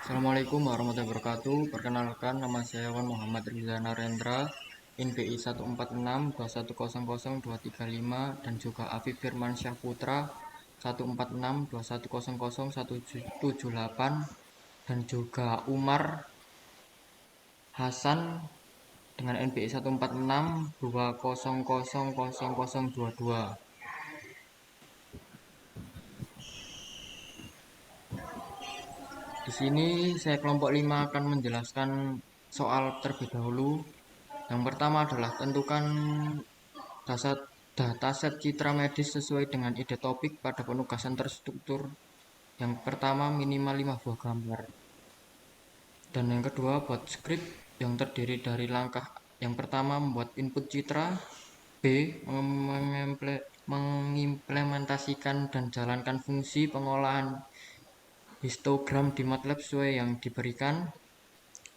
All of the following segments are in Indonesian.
Assalamualaikum warahmatullahi wabarakatuh. Perkenalkan, nama saya Wan Muhammad Riza Narendra, NPI 14621000235 dan juga Afif Firmansyah Putra 14621001778 dan juga Umar Hasan dengan NPI 14620000022. Di sini saya kelompok 5 akan menjelaskan soal terlebih dahulu. Yang pertama adalah tentukan dataset citra medis sesuai dengan ide topik pada penugasan terstruktur. Yang pertama minimal 5 buah gambar. Dan yang kedua buat script yang terdiri dari langkah yang pertama membuat input citra, B. Mengimplementasikan dan jalankan fungsi pengolahan histogram di MATLAB sesuai yang diberikan.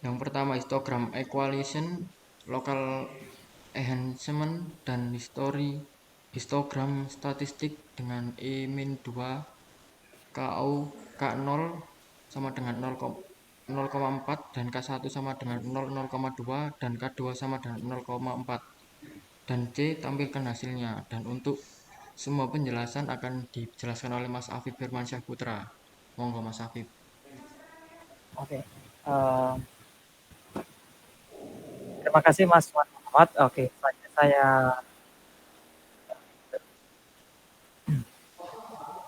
Yang pertama histogram equalization, local enhancement, dan histogram statistik dengan E-2, KU K0 sama dengan 0,4 dan K1 sama dengan 0,2 dan K2 sama dengan 0,4 dan C tampilkan hasilnya. Dan untuk semua penjelasan akan dijelaskan oleh Mas Afif Firmansyah Putra. Monggo Mas Afif. Oke, eh, terima kasih Mas Muhammad. Oke,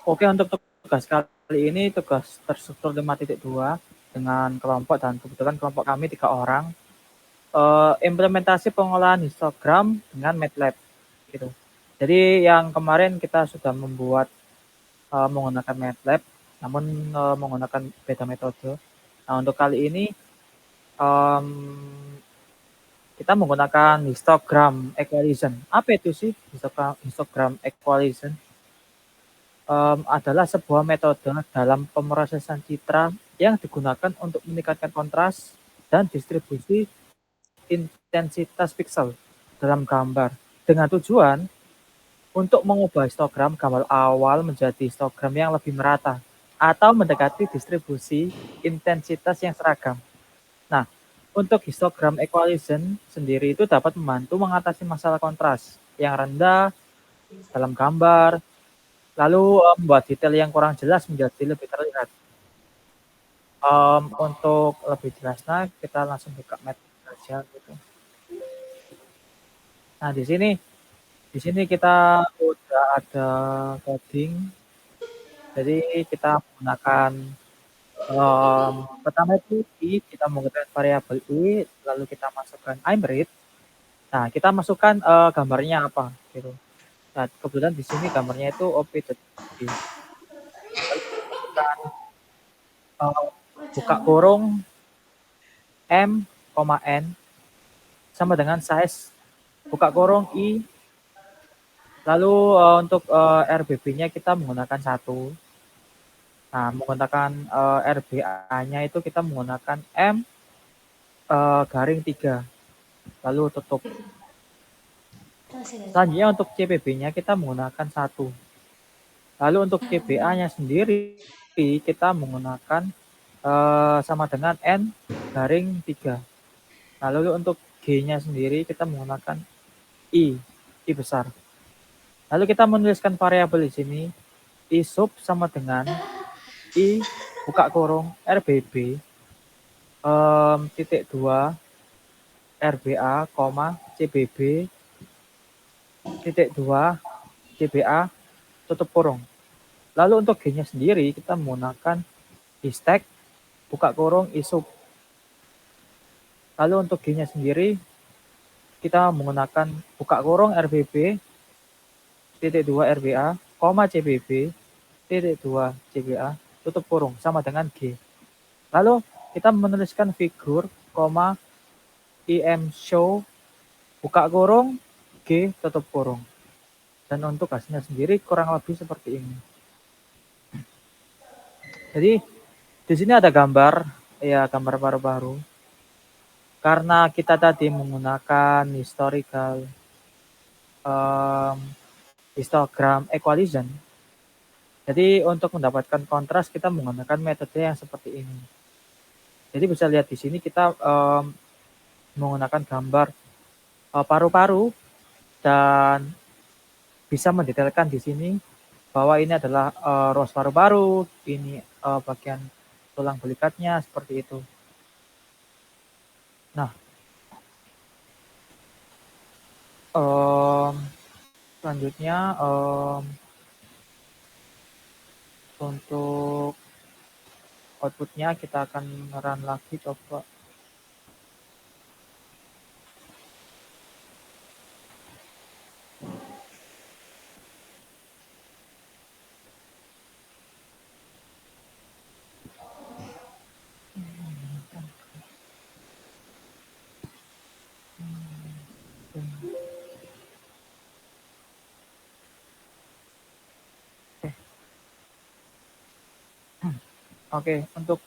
Oke, untuk tugas kali ini tugas terstruktur 5.2 dengan kelompok, dan kebetulan kelompok kami 3 orang. Implementasi pengolahan histogram dengan MATLAB gitu. Jadi yang kemarin kita sudah membuat menggunakan MATLAB, namun menggunakan beda metode. Nah, untuk kali ini em, kita menggunakan histogram equalization. Apa itu sih histogram equalization? Adalah sebuah metode dalam pemrosesan citra yang digunakan untuk meningkatkan kontras dan distribusi intensitas pixel dalam gambar dengan tujuan untuk mengubah histogram gambar awal menjadi histogram yang lebih merata atau mendekati distribusi intensitas yang seragam. Nah, untuk histogram equalization sendiri itu dapat membantu mengatasi masalah kontras yang rendah dalam gambar, lalu membuat detail yang kurang jelas menjadi lebih terlihat. Untuk lebih jelasnya kita langsung buka MATLAB saja gitu. Nah, di sini kita udah ada coding. Jadi kita menggunakan pertama itu kita menggunakan variabel i, lalu kita masukkan imread. Nah, kita masukkan gambarnya apa gitu. Nah, kebetulan di sini gambarnya itu op.jpg. Lalu kita masukkan uh, buka kurung m, n sama dengan size buka kurung i. Lalu untuk RBB-nya kita menggunakan 1. Nah, menggunakan RBA-nya itu kita menggunakan m garing 3. Lalu tutup. Selanjutnya untuk CPB-nya kita menggunakan 1. Lalu untuk CBA-nya sendiri kita menggunakan sama dengan N garing 3. Lalu untuk G-nya sendiri kita menggunakan I besar. Lalu kita menuliskan variabel di sini, I sub sama dengan I buka kurung RBB titik 2 RBA, CBB titik 2 CBA tutup kurung. Lalu untuk G-nya sendiri kita menggunakan I-stack buka kurung I-sub. Lalu untuk G-nya sendiri kita menggunakan buka kurung RBB titik 2 RBA, CBB titik 2 CBA tutup kurung sama dengan G. Lalu kita menuliskan figur, IM show buka kurung G tutup kurung. Dan untuk hasilnya sendiri kurang lebih seperti ini. Jadi di sini ada gambar, ya gambar baru-baru. Karena kita tadi menggunakan histogram equalization, jadi untuk mendapatkan kontras kita menggunakan metode yang seperti ini. Jadi bisa lihat di sini kita menggunakan gambar paru-paru dan bisa mendetailkan di sini bahwa ini adalah ruas paru-paru, ini bagian tulang belikatnya seperti itu. Nah, selanjutnya untuk outputnya kita akan run lagi coba. Oke, untuk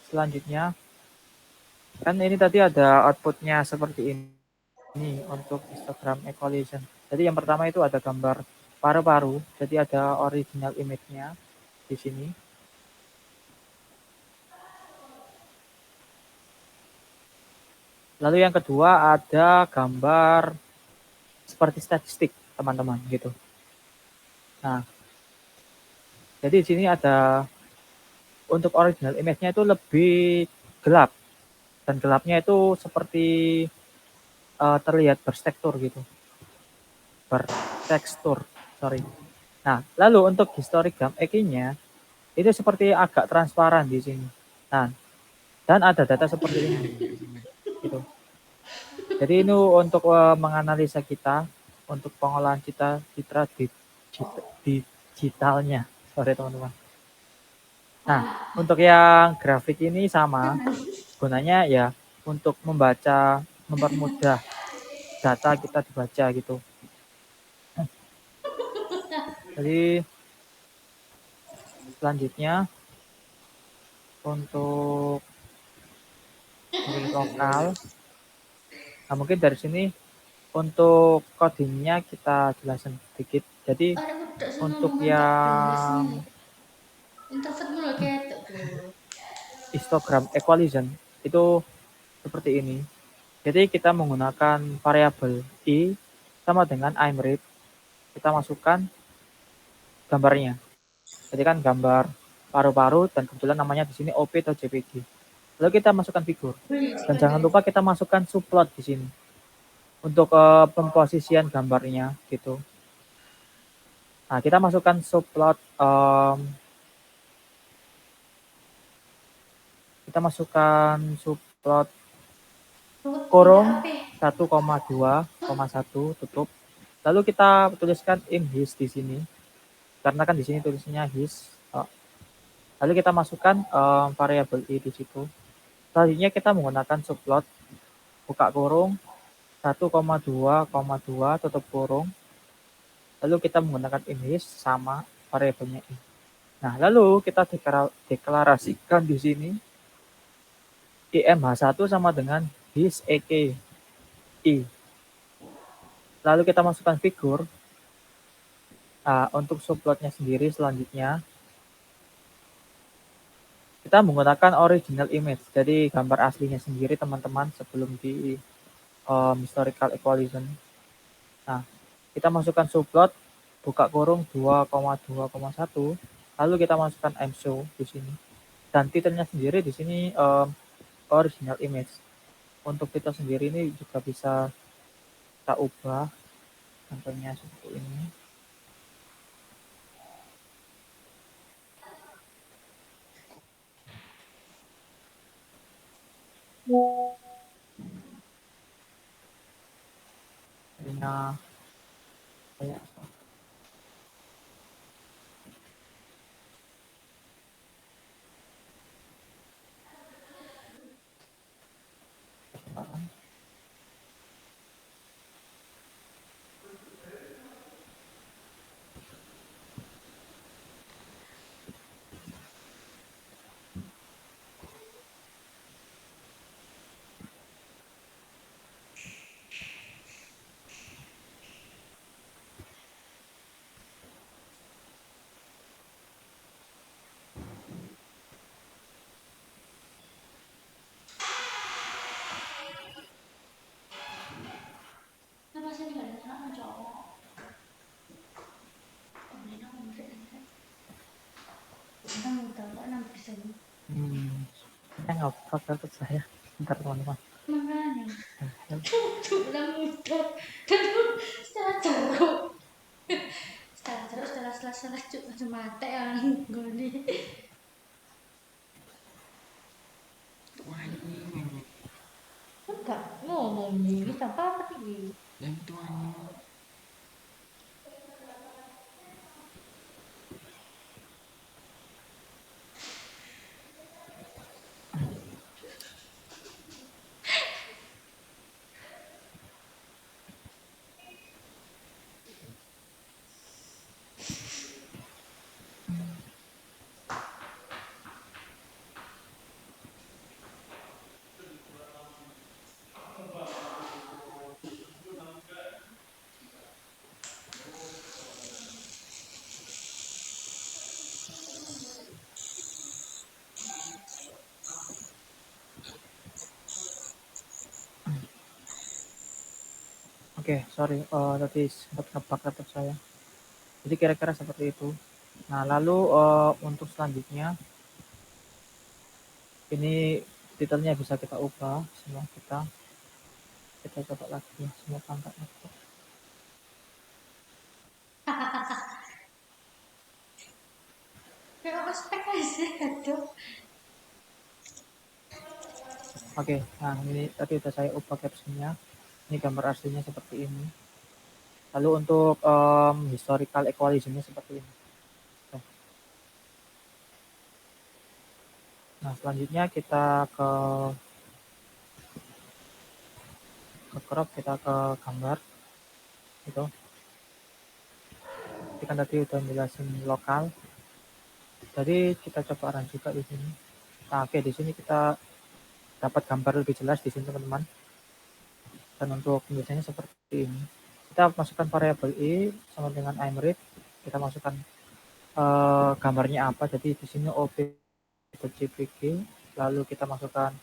selanjutnya kan ini tadi ada outputnya seperti ini untuk histogram equalization. Jadi yang pertama itu ada gambar paru-paru, jadi ada original image-nya di sini. Lalu yang kedua ada gambar seperti statistik, teman-teman, gitu. Nah, jadi di sini ada untuk original image-nya itu lebih gelap dan gelapnya itu seperti terlihat bertekstur gitu, bertekstur, sorry. Nah, lalu untuk histogram EQ-nya itu seperti agak transparan di sini. Nah, dan ada data seperti ini, gitu. Jadi ini untuk menganalisa kita, untuk pengolahan citra digitalnya, sorry teman-teman. Nah, untuk yang grafik ini sama, gunanya ya untuk membaca, mempermudah data kita dibaca gitu. Jadi selanjutnya untuk milik lokal, nah mungkin dari sini untuk codingnya kita jelasin sedikit. Jadi Arek wedok untuk ngomongan tak gemes yang nih. Introvert mulu ketok bro. histogram equalization itu seperti ini. Jadi kita menggunakan variabel i sama dengan imread. Kita masukkan gambarnya. Jadi kan gambar paru-paru dan kebetulan namanya di sini OP atau JPG. Lalu kita masukkan figur. Dan jangan lupa kita masukkan subplot di sini untuk pemposisian gambarnya gitu. Nah, kita masukkan subplot kita masukkan subplot kurung 1,2,1 tutup. Lalu kita tuliskan in his di sini. Karena kan di sini tulisnya his. Lalu kita masukkan variabel i di situ. Selanjutnya kita menggunakan subplot buka kurung 1,2,2 tutup kurung. Lalu kita menggunakan in his sama variabelnya i. Nah, lalu kita deklarasikan di sini IMH1 sama dengan his EK I. Lalu kita masukkan figur. Nah, untuk subplotnya sendiri selanjutnya kita menggunakan original image. Jadi gambar aslinya sendiri teman-teman sebelum di historical equalization. Nah, kita masukkan subplot buka kurung 2,2,1. Lalu kita masukkan mshow di sini. Dan titelnya sendiri di sini original image. Untuk titel sendiri ini juga bisa kita ubah. Contohnya seperti ini. Nah, kayak Saya nggak kartu saya. Bentar teman-teman. Makanya. Nah, Tulang mudah. Setelah jeruk. Setelah jeruk, setelah cuk langsung mati yang goni. Wah, ini. Enggak ngomong nih, tanpa apa nih? Yang itu anjing. Oke, sorry, tadi sempat ngebug laptop saya. Jadi kira-kira seperti itu. Nah, lalu untuk selanjutnya, ini titelnya bisa kita ubah semua kita coba lagi ya, semua pangkat laptop. Kayak ospek aja, aduh. Oke, nah ini tadi udah saya ubah captionnya. Ini gambar aslinya seperti ini. Lalu untuk historical equalizer-nya seperti ini. Nah, selanjutnya kita ke crop, kita ke gambar gitu. Ini kan tadi udah jelasin lokal. Jadi kita coba run juga di sini. Nah, oke, di sini kita dapat gambar lebih jelas di sini teman-teman. Dan untuk penjelasannya seperti ini. Kita masukkan variabel i sama dengan imread. Kita masukkan gambarnya apa. Jadi di sini op.jpg. Lalu kita masukkan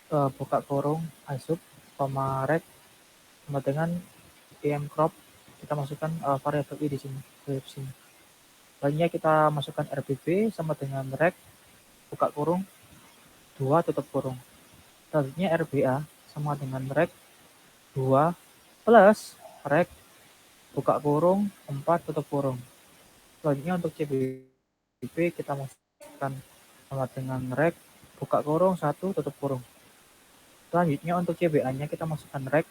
buka kurung isub, rect sama dengan crop. Kita masukkan variabel i di sini. Di sini. Selanjutnya kita masukkan RBB sama dengan rect buka kurung 2 tutup kurung. Selanjutnya RBA sama dengan rect 2 plus rect buka kurung 4 tutup kurung. Selanjutnya untuk CBB kita masukkan sama dengan rect buka kurung 1 tutup kurung. Selanjutnya untuk CBA-nya kita masukkan rect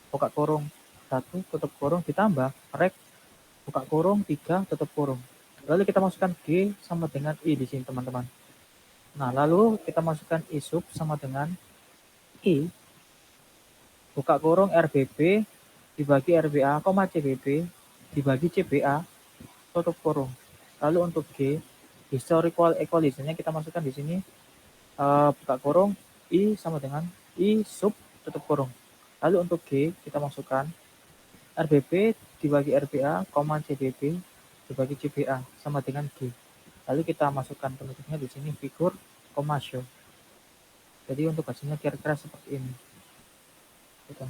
buka kurung 1 tutup kurung ditambah rect buka kurung 3 tutup kurung. Lalu kita masukkan G sama dengan I di sini teman-teman. Nah, lalu kita masukkan I sub sama dengan I buka kurung RBB dibagi RBA, CBB dibagi CBA tutup kurung. Lalu untuk G historical equalizer-nya kita masukkan di sini buka kurung I sama dengan I sub tutup kurung. Lalu untuk G kita masukkan RBB dibagi RBA, CBB dibagi CBA sama dengan G. Lalu kita masukkan penutupnya di sini figur, show. Jadi untuk hasilnya kira-kira seperti ini. Gitu.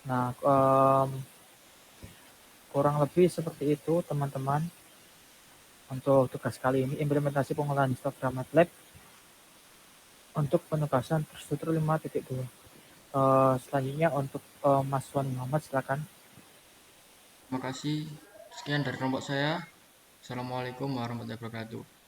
Nah, kurang lebih seperti itu teman-teman untuk tugas kali ini, implementasi pengolahan histogram MATLAB untuk penugasan terstruktur 5.2. Selanjutnya untuk Mas Wan Muhammad, silakan. Terima kasih. Sekian dari kelompok saya. Assalamualaikum warahmatullahi wabarakatuh.